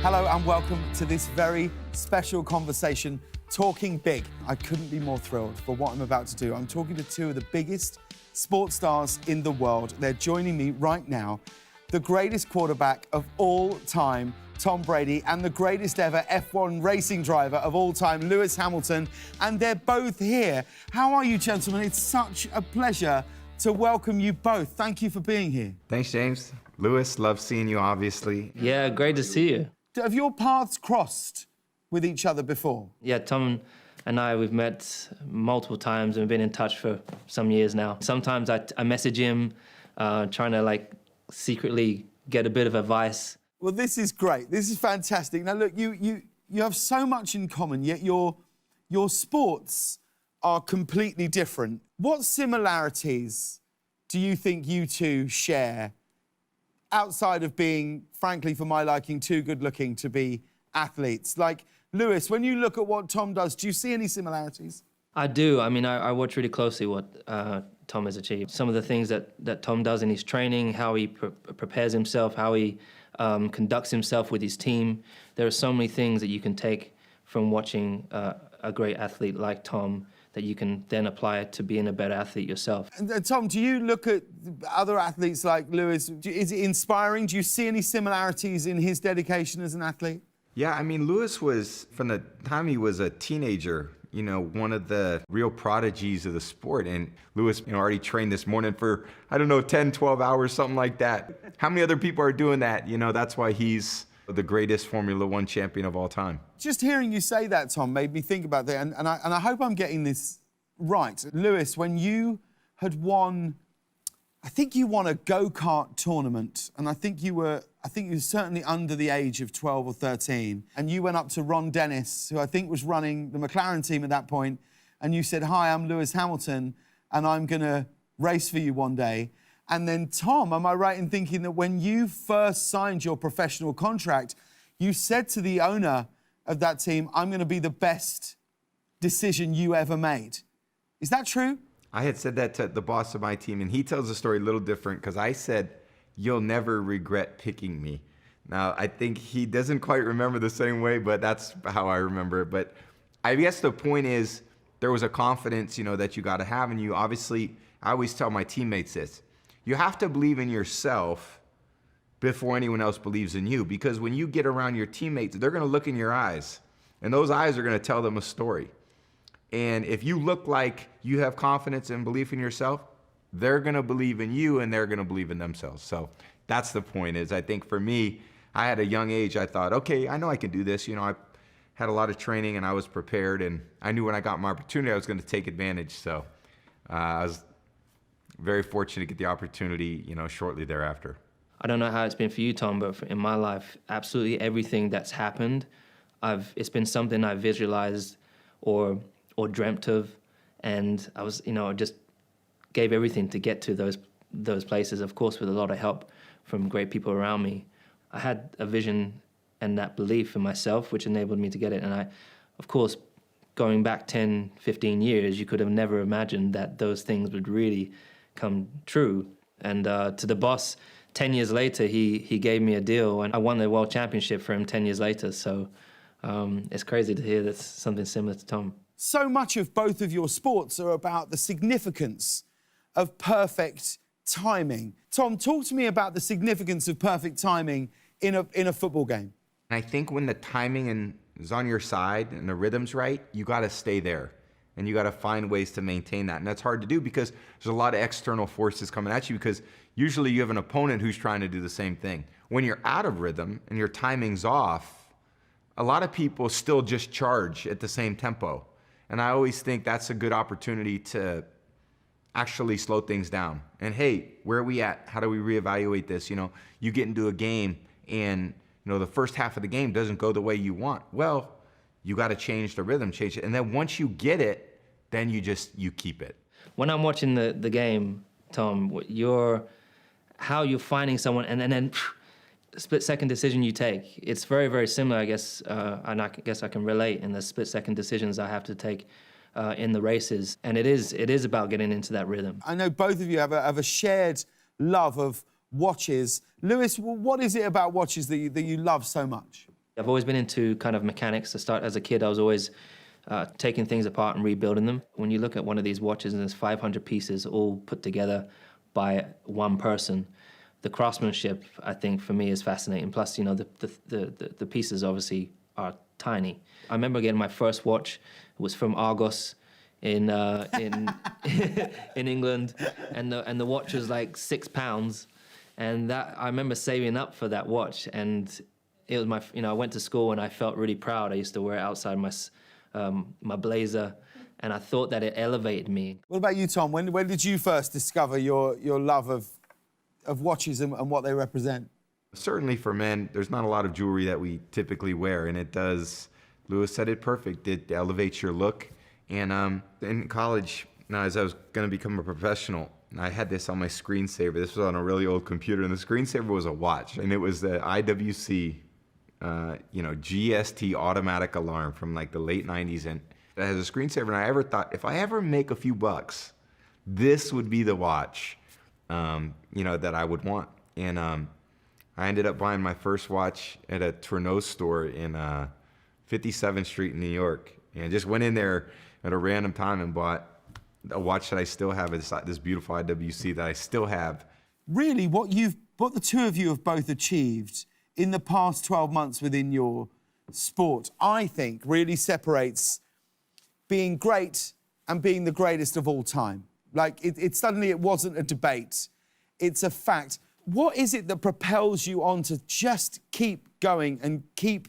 Hello and welcome to this very special conversation, Talking Big. I couldn't be more thrilled for what I'm about to do. I'm talking to two of the biggest sports stars in the world. They're joining me right now. The greatest quarterback of all time, Tom Brady, and the greatest ever F1 racing driver of all time, Lewis Hamilton. And they're both here. How are you, gentlemen? It's such a pleasure to welcome you both. Thank you for being here. Thanks, James. Lewis, love seeing you, obviously. Yeah, great to see you. Have your paths crossed with each other before? Yeah, Tom and I, we've met multiple times and been in touch for some years now. Sometimes I message him, trying to secretly get a bit of advice. Well, this is great. This is fantastic. Now, look, you have so much in common, yet your sports are completely different. What similarities do you think you two share outside of being, frankly, for my liking, too good-looking to be athletes? Like, Lewis, when you look at what Tom does, do you see any similarities? I do. I mean, I watch really closely what Tom has achieved. Some of the things that Tom does in his training, how he prepares himself, how he conducts himself with his team. There are so many things that you can take from watching a great athlete like Tom that you can then apply it to being a better athlete yourself. And, Tom, do you look at other athletes like Lewis? Is it inspiring? Do you see any similarities in his dedication as an athlete? Yeah, I mean, Lewis was, from the time he was a teenager, you know, one of the real prodigies of the sport. And Lewis, already trained this morning for, 10, 12 hours, something like that. How many other people are doing that? That's why he's the greatest Formula One champion of all time. Just hearing you say that, Tom, made me think about that, and I hope I'm getting this right. Lewis, when you had won, I think you won a go-kart tournament, and I think you were certainly under the age of 12 or 13, and you went up to Ron Dennis, who I think was running the McLaren team at that point, and you said, "Hi, I'm Lewis Hamilton, and I'm gonna race for you one day." And then, Tom, am I right in thinking that when you first signed your professional contract, you said to the owner of that team, "I'm going to be the best decision you ever made"? Is that true? I had said that to the boss of my team, and he tells the story a little different because I said, "You'll never regret picking me." Now, I think he doesn't quite remember the same way, but that's how I remember it. But I guess the point is there was a confidence, that you got to have, and you obviously, I always tell my teammates this, you have to believe in yourself before anyone else believes in you, because when you get around your teammates, they're going to look in your eyes, and those eyes are going to tell them a story. And if you look like you have confidence and belief in yourself, they're going to believe in you, and they're going to believe in themselves. So that's the point is, I think for me, I had a young age, I thought, okay, I know I can do this. I had a lot of training, and I was prepared, and I knew when I got my opportunity, I was going to take advantage. So I was very fortunate to get the opportunity, shortly thereafter. I don't know how it's been for you, Tom, but in my life, absolutely everything that's happened, it's been something I visualized or dreamt of, and I was, just gave everything to get to those places, of course, with a lot of help from great people around me. I had a vision and that belief in myself, which enabled me to get it. And of course, going back 10, 15 years, you could have never imagined that those things would really come true. And to the boss, 10 years later, he gave me a deal, and I won the world championship for him 10 years later. So it's crazy to hear that's something similar to Tom. So much of both of your sports are about the significance of perfect timing. Tom, talk to me about the significance of perfect timing in a football game. I think when the timing is on your side and the rhythm's right, you got to stay there. And you got to find ways to maintain that. And that's hard to do because there's a lot of external forces coming at you, because usually you have an opponent who's trying to do the same thing. When you're out of rhythm and your timing's off, a lot of people still just charge at the same tempo. And I always think that's a good opportunity to actually slow things down. And hey, where are we at? How do we reevaluate this? You get into a game and the first half of the game doesn't go the way you want. Well, you got to change the rhythm, change it. And then once you get it, then you keep it. When I'm watching the game, Tom, how you're finding someone and then split-second decision you take. It's very, very similar, I guess, and I guess I can relate in the split-second decisions I have to take in the races. And it is about getting into that rhythm. I know both of you have a shared love of watches. Lewis, what is it about watches that you love so much? I've always been into kind of mechanics. To start as a kid, I was always taking things apart and rebuilding them. When you look at one of these watches and there's 500 pieces all put together by one person, the craftsmanship, I think, for me is fascinating. Plus, you know, the pieces obviously are tiny. I remember getting my first watch. It was from Argos in in England, and the watch was like £6, and that I remember saving up for that watch, and it was my, you know, I went to school and I felt really proud. I used to wear it outside my blazer, and I thought that it elevated me. What about you, Tom? When did you first discover your love of watches and what they represent? Certainly for men, there's not a lot of jewelry that we typically wear, and it does, Lewis said it perfect, it elevates your look. And in college, now as I was going to become a professional, I had this on my screensaver. This was on a really old computer, and the screensaver was a watch, and it was the IWC, GST automatic alarm from like the late 90s, and it has a screensaver, and I ever thought, if I ever make a few bucks, this would be the watch, that I would want. And I ended up buying my first watch at a Tourneau store in 57th Street in New York, and just went in there at a random time and bought a watch that I still have, this beautiful IWC that I still have. Really, what the two of you have both achieved in the past 12 months within your sport, I think really separates being great and being the greatest of all time. Like, it wasn't a debate, it's a fact. What is it that propels you on to just keep going and keep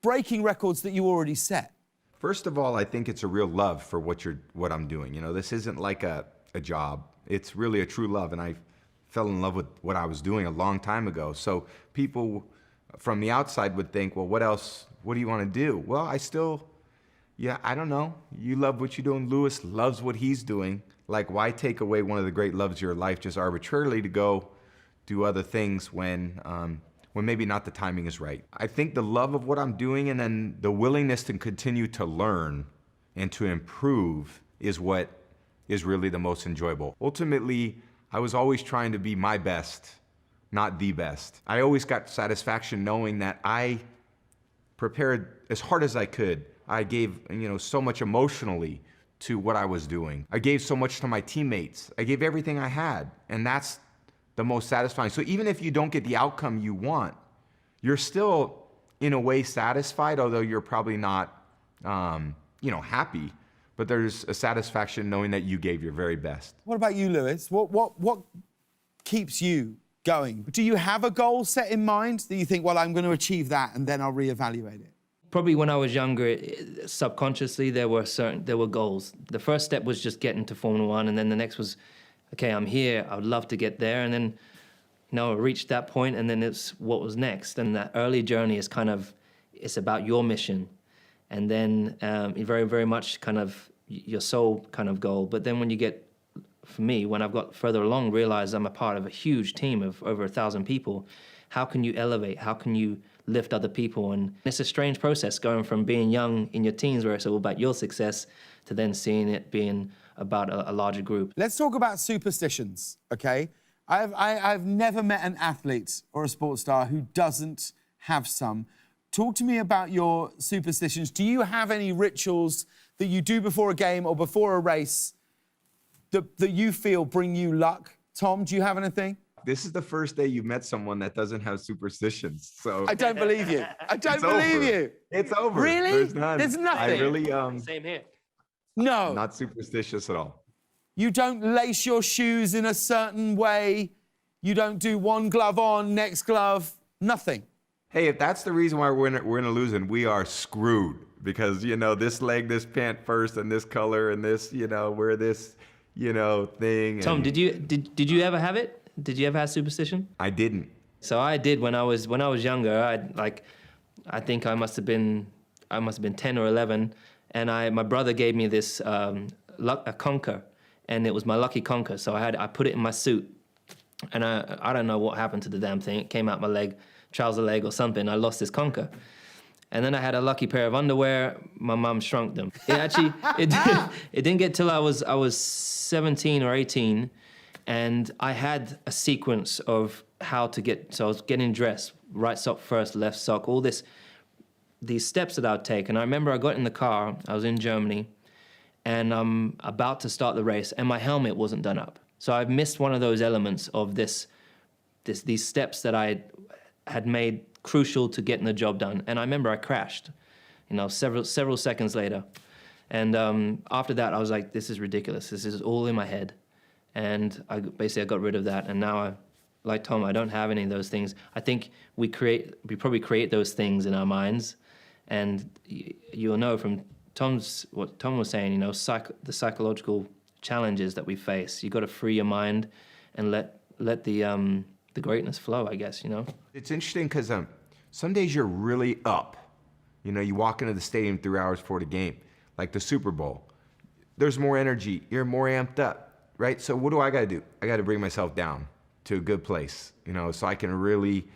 breaking records that you already set? First of all, I think it's a real love for what I'm doing. You know, this isn't like a job. It's really a true love, and I fell in love with what I was doing a long time ago. So people from the outside would think, well, what else? What do you want to do? Well, I don't know. You love what you're doing. Lewis loves what he's doing. Like, why take away one of the great loves of your life just arbitrarily to go do other things when maybe not the timing is right? I think the love of what I'm doing and then the willingness to continue to learn and to improve is what is really the most enjoyable. Ultimately, I was always trying to be my best, not the best. I always got satisfaction knowing that I prepared as hard as I could. I gave, so much emotionally to what I was doing. I gave so much to my teammates. I gave everything I had, and that's the most satisfying. So even if you don't get the outcome you want, you're still, in a way, satisfied, although you're probably not, happy. But there's a satisfaction knowing that you gave your very best. What about you, Lewis? What keeps you going? Do you have a goal set in mind that you think, well, I'm going to achieve that and then I'll reevaluate it? Probably when I was younger, subconsciously, there were goals. The first step was just getting to Formula One, and then the next was, okay, I'm here, I would love to get there, and then, I reached that point, and then it's what was next. And that early journey is it's about your mission, and then very, very much kind of your soul kind of goal. But then when you get, for me, when I've got further along, realize I'm a part of a huge team of over 1,000 people. How can you elevate? How can you lift other people? And it's a strange process going from being young in your teens where it's all about your success to then seeing it being about a larger group. Let's talk about superstitions, okay? I've never met an athlete or a sports star who doesn't have some. Talk to me about your superstitions. Do you have any rituals that you do before a game or before a race that you feel bring you luck? Tom, do you have anything? This is the first day you've met someone that doesn't have superstitions. So I don't believe you. I don't believe you. It's over. Really? There's none. There's nothing. I really Same here. No. Not superstitious at all. You don't lace your shoes in a certain way. You don't do one glove on, next glove. Nothing. Hey, if that's the reason why we're in a losing, we are screwed because this leg, this pant first, and this color, and this, wear this, thing. Tom, did you ever have it? Did you ever have superstition? I didn't. So I did when I was younger. I think I must have been 10 or 11, and my brother gave me this a conker, and it was my lucky conker. So I put it in my suit, and I don't know what happened to the damn thing. It came out my leg, trouser leg or something. I lost this conker. And then I had a lucky pair of underwear. My mum shrunk them. It didn't get till I was 17 or 18, and I had a sequence of how to get, so I was getting dressed, right sock first, left sock, all these steps that I would take. And I remember I got in the car, I was in Germany, and I'm about to start the race, and my helmet wasn't done up. So I missed one of those elements of these steps that I had made crucial to getting the job done. And I remember I crashed, several seconds later. And after that, I was like, this is ridiculous. This is all in my head. And I got rid of that. And now, like Tom, I don't have any of those things. I think we probably create those things in our minds. And you'll know from what Tom was saying, the psychological challenges that we face. You got to free your mind and let the greatness flow, I guess, It's interesting because some days you're really up. You walk into the stadium 3 hours before the game, like the Super Bowl. There's more energy. You're more amped up, right? So what do I got to do? I got to bring myself down to a good place, so I can really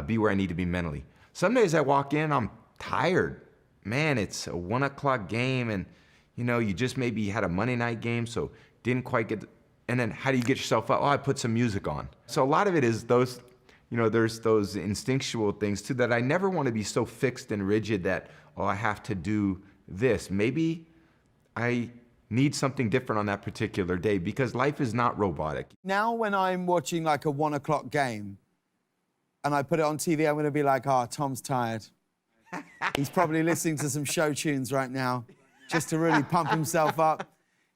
be where I need to be mentally. Some days I walk in, I'm tired. Man, it's a 1 o'clock game, and you just maybe had a Monday night game, so didn't quite get. And then how do you get yourself up? Oh, I put some music on. So a lot of it is those, there's those instinctual things too that I never want to be so fixed and rigid that, I have to do this. Maybe I need something different on that particular day because life is not robotic. Now when I'm watching like a 1 o'clock game and I put it on TV, I'm going to be like, Tom's tired. He's probably listening to some show tunes right now just to really pump himself up.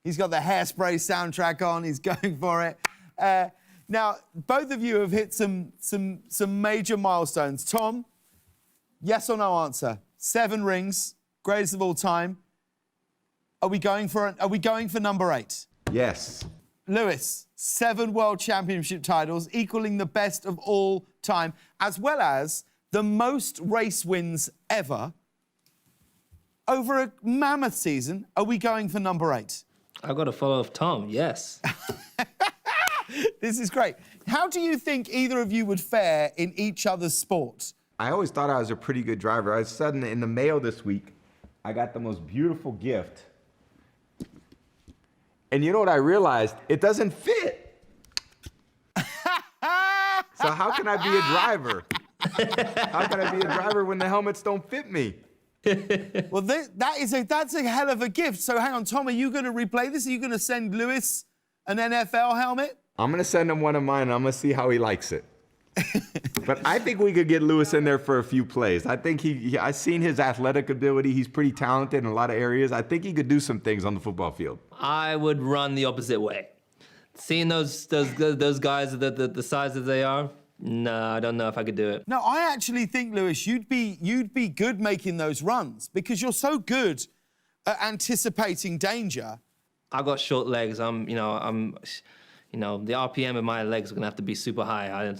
He's got the Hairspray soundtrack on. He's going for it. Now, both of you have hit some major milestones. Tom, yes or no answer. 7 rings, greatest of all time. Are we going for number 8? Yes. Lewis, 7 world championship titles, equaling the best of all time, as well as the most race wins ever. Over a mammoth season, are we going for number 8? I've got to follow Tom, yes. This is great. How do you think either of you would fare in each other's sport? I always thought I was a pretty good driver. I suddenly, in the mail this week, I got the most beautiful gift. And you know what I realized? It doesn't fit. So how can I be a driver? How can I be a driver when the helmets don't fit me? Well, that's a hell of a gift. So hang on, Tom, are you going to replay this? Are you going to send Lewis an NFL helmet? I'm going to send him one of mine, and I'm going to see how he likes it. But I think we could get Lewis in there for a few plays. I think I've seen his athletic ability. He's pretty talented in a lot of areas. I think he could do some things on the football field. I would run the opposite way. Seeing those guys the size that they are, no, I don't know if I could do it. No, I actually think, Lewis, you'd be good making those runs because you're so good at anticipating danger. I got short legs. The RPM of my legs are gonna have to be super high.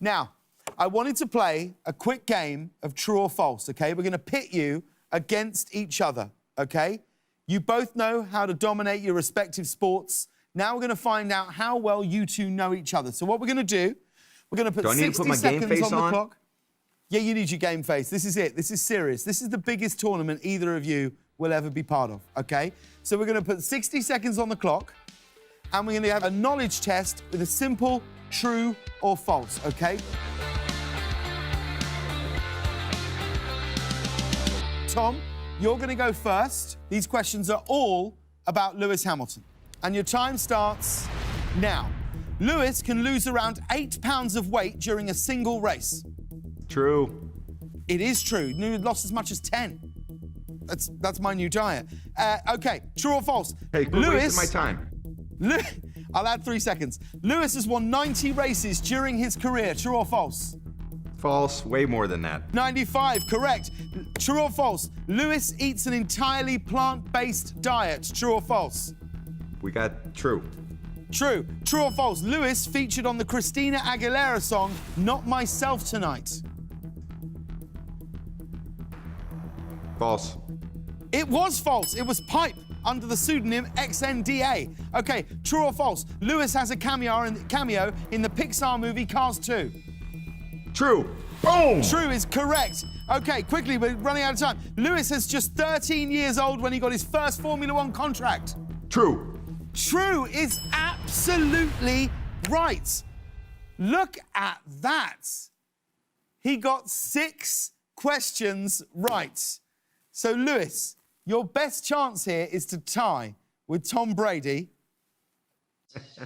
Now, I wanted to play a quick game of true or false, okay? We're gonna pit you against each other, okay? You both know how to dominate your respective sports. Now we're gonna find out how well you two know each other. So what we're gonna do, we're gonna put 60 seconds on the clock. Yeah, you need your game face. This is it. This is serious. This is the biggest tournament either of you will ever be part of, okay? So we're gonna put 60 seconds on the clock, and we're going to have a knowledge test with a simple true or false, okay? Tom, you're going to go first. These questions are all about Lewis Hamilton. And your time starts now. Lewis can lose around 8 pounds of weight during a single race. True. It is true. He lost as much as 10. That's my new diet. Okay, true or false? Hey, quit wasting my time. I'll add 3 seconds. Lewis has won 90 races during his career. True or false? False. Way more than that. 95, correct. True or false? Lewis eats an entirely plant-based diet. True or false? We got true. True. True or false? Lewis featured on the Christina Aguilera song, Not Myself Tonight. False. It was false. It was Pipe under the pseudonym XNDA. Okay, true or false? Lewis has a cameo in the Pixar movie Cars 2. True. Boom! True is correct. Okay, quickly, we're running out of time. Lewis is just 13 years old when he got his first Formula One contract. True. True is absolutely right. Look at that. He got 6 questions right. So, Lewis, your best chance here is to tie with Tom Brady.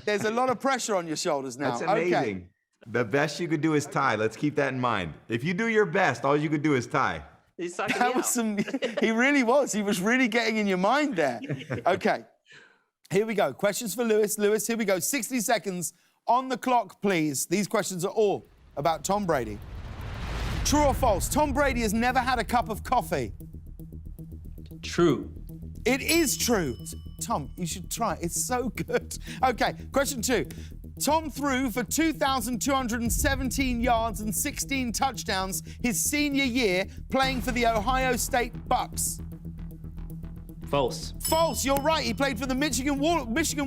There's a lot of pressure on your shoulders now. That's amazing. Okay. The best you could do is tie. Let's keep that in mind. If you do your best, all you could do is tie. He's sucking That me was out. some. He really was. He was really getting in your mind there. Okay. Here we go. Questions for Lewis. Lewis, here we go. 60 seconds on the clock, please. These questions are all about Tom Brady. True or false? Tom Brady has never had a cup of coffee. True. It is true. Tom, you should try it. It's so good. Okay, question 2. Tom threw for 2,217 yards and 16 touchdowns his senior year playing for the Ohio State Bucks. False. False, you're right. He played for the Michigan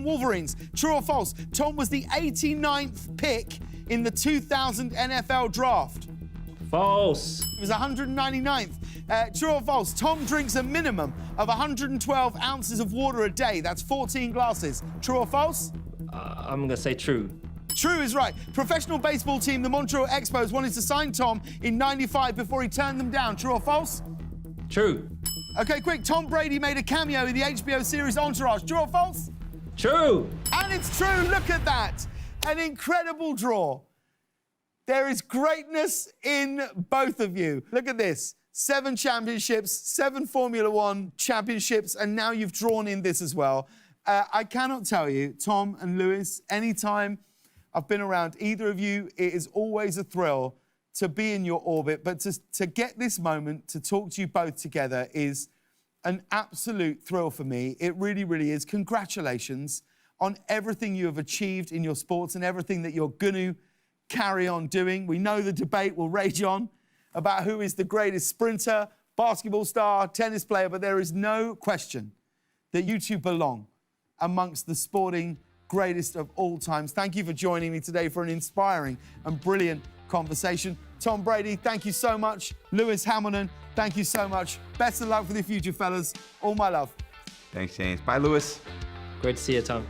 Wolverines. True or false? Tom was the 89th pick in the 2000 NFL draft. False. He was 199th. True or false? Tom drinks a minimum of 112 ounces of water a day. That's 14 glasses. True or false? I'm gonna say true. True is right. Professional baseball team, the Montreal Expos, wanted to sign Tom in '95 before he turned them down. True or false? True. Okay, quick. Tom Brady made a cameo in the HBO series Entourage. True or false? True. And it's true. Look at that. An incredible draw. There is greatness in both of you. Look at this. 7 championships, 7 Formula One championships, and now you've drawn in this as well. I cannot tell you, Tom and Lewis, anytime I've been around either of you, it is always a thrill to be in your orbit. But to get this moment, to talk to you both together is an absolute thrill for me. It really, really is. Congratulations on everything you have achieved in your sports and everything that you're going to carry on doing. We know the debate will rage on about who is the greatest sprinter, basketball star, tennis player, but there is no question that you two belong amongst the sporting greatest of all times. Thank you for joining me today for an inspiring and brilliant conversation. Tom Brady, thank you so much. Lewis Hamilton, thank you so much. Best of luck for the future, fellas. All my love. Thanks, James. Bye, Lewis. Great to see you, Tom.